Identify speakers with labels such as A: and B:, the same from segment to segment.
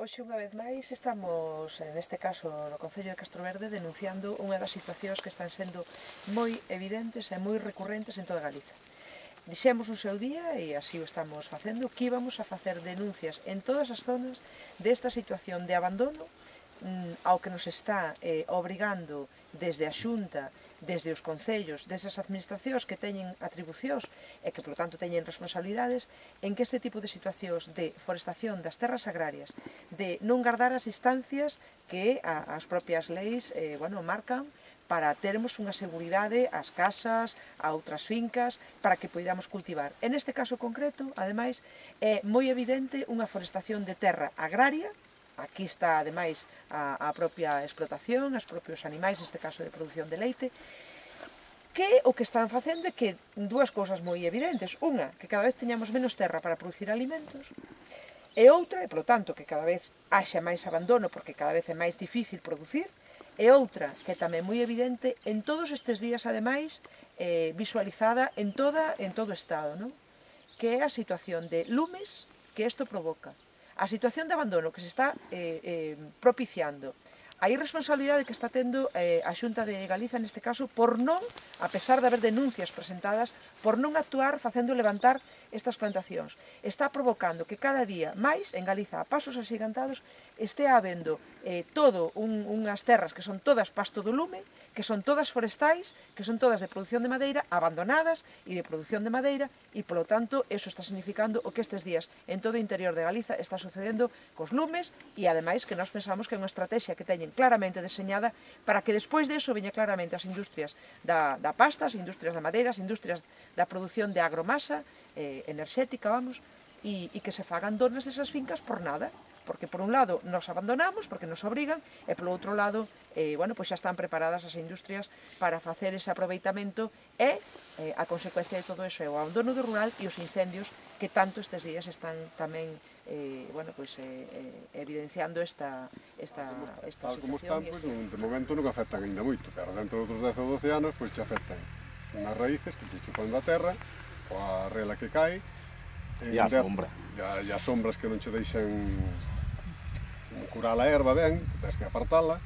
A: Hoxe, unha vez máis, estamos, neste caso, no Concello de Castroverde, denunciando unha das situacións que están sendo moi evidentes e moi recurrentes en toda Galiza. Dixemos no seu día, e así o estamos facendo, que íbamos a facer denuncias en todas as zonas desta situación de abandono ao que nos está obrigando desde a Xunta, desde os concellos, desde as administracións que teñen atribucións e que, polo tanto, teñen responsabilidades, en que este tipo de situacións de forestación das terras agrarias, de non guardar as distancias que as propias leis marcan para termos unha seguridade ás casas, a outras fincas, para que poidamos cultivar. En este caso concreto, ademais, é moi evidente unha forestación de terra agraria. Aquí está, ademais, a propia explotación, os propios animais, neste caso de produción de leite, que o que están facendo é que dúas cousas moi evidentes. Unha, que cada vez teñamos menos terra para producir alimentos, e outra, e polo tanto, que cada vez haxa máis abandono porque cada vez é máis difícil producir, e outra, que tamén moi evidente en todos estes días, ademais, visualizada en todo o Estado, non? Que é a situación de lumes que isto provoca. A situación de abandono que se está propiciando, a irresponsabilidade que está tendo a Xunta de Galiza neste caso por non, a pesar de haber denuncias presentadas, por non actuar facendo levantar estas plantacións. Está provocando que cada día máis, en Galiza, a pasos axigantados, estea habendo unhas terras que son todas pasto do lume, que son todas forestais, que son todas de produción de madeira, abandonadas e de produción de madeira, e, polo tanto, eso está significando o que estes días en todo o interior de Galiza está sucedendo cos lumes, e, ademais, que nós pensamos que é unha estrategia que teñen claramente deseñada para que despois de eso veña claramente as industrias da pasta, as industrias da madeira, as industrias da produción de agromasa, enerxética, vamos, e que se fagan donas desas fincas por nada, porque por un lado nos abandonamos, porque nos obrigan, e polo outro lado, pois xa están preparadas as industrias para facer ese aproveitamento e a consecuencia de todo eso é o abandono do rural e os incendios que tanto estes días están tamén evidenciando esta
B: Tal como
A: situación.
B: están, de momento non afectan ainda moito, pero dentro de outros 10 ou 12 anos, pois te afectan unhas raíces que te chupan da terra, coa rela que cae,
C: e a sombra.
B: E as sombras que non che deixan curar a erva ben, que tens que apartala,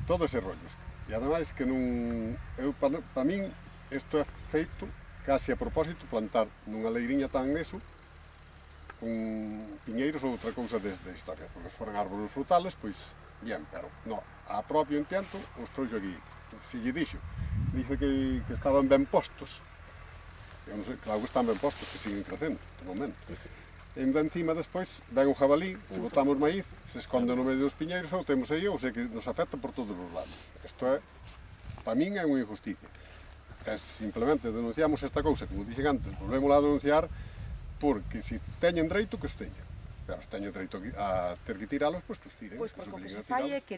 B: todos eses rollos. E ademais que non... Para min, isto é feito casi a propósito, plantar nunha leiriña tan eso, con piñeiros ou outra cousa desde a historia, porque se foran árboles frutales, pois, bien, pero no, a propio intento os trouxo aquí. Se lle dixo, dice que estaban ben postos, eu non sei, claro que están ben postos, que siguen crecendo, de momento. E encima despois ven o jabalí, se botamos maíz, se esconde no medio dos piñeiros, ou temos aí, ou sei que nos afecta por todos os lados. Isto é, para min é unha injusticia. E simplemente denunciamos esta cousa, como dixen antes, volvemos a denunciar porque se teñen dereito que os teñen. Pero se teñen dereito a ter que tiralos, pois que os tiren.
A: Pois porque o que se fai é que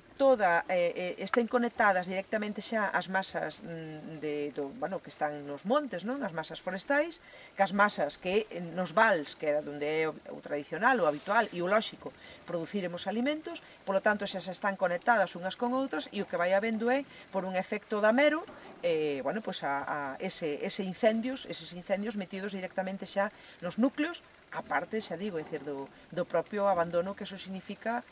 A: estén conectadas directamente xa as masas que están nos montes, non? As masas forestais, que as masas que nos vals, que era onde é o tradicional, o habitual e o lóxico, produciremos alimentos, polo tanto xa se están conectadas unhas con outras e o que vai habendo é, por un efecto damero, eses incendios metidos directamente xa nos núcleos, aparte, xa digo, é dicir, do propio abandono que eso significa,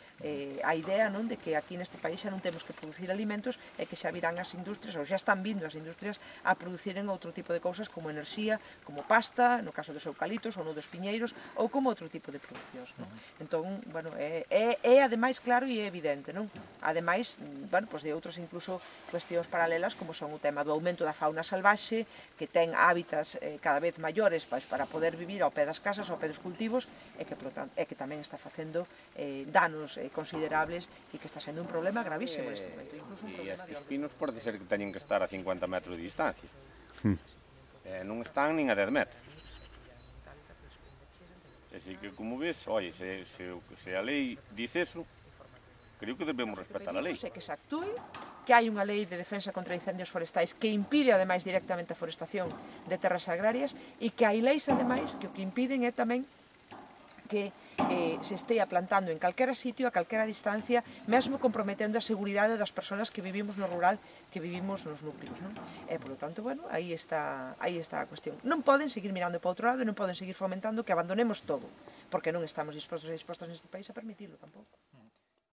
A: a idea, non, de que aquí neste país xa non temos que producir alimentos e que xa virán as industrias, ou xa están vindo as industrias a produciren outro tipo de cousas como enerxía, como pasta, no caso dos eucaliptos ou no dos piñeiros, ou como outro tipo de producións, non? Entón, é ademais claro e é evidente, non? Ademais, de outras incluso cuestións paralelas como son o tema do aumento da fauna salvaxe, que ten hábitats cada vez maiores para poder vivir ao pé das casas, ao pé dos cultivos, e que tamén está facendo danos considerables e que está sendo un problema gravísimo neste momento.
C: E estes pinos pode ser que teñen que estar a 50 metros de distancia. Non están nin a 10 metros. Así que, como ves, se a lei dice eso, creo que debemos respetar a lei.
A: É que se actúe, que hai unha lei de defensa contra incendios forestais que impide, ademais, directamente a forestación de terras agrarias e que hai leis, ademais, que o que impiden é tamén que se estea plantando en calquera sitio, a calquera distancia, mesmo comprometendo a seguridade das persoas que vivimos no rural, que vivimos nos núcleos, non? E, polo tanto, bueno, aí está a cuestión. Non poden seguir mirando para outro lado e non poden seguir fomentando que abandonemos todo, porque non estamos dispostos e dispostas neste país a permitirlo tampouco.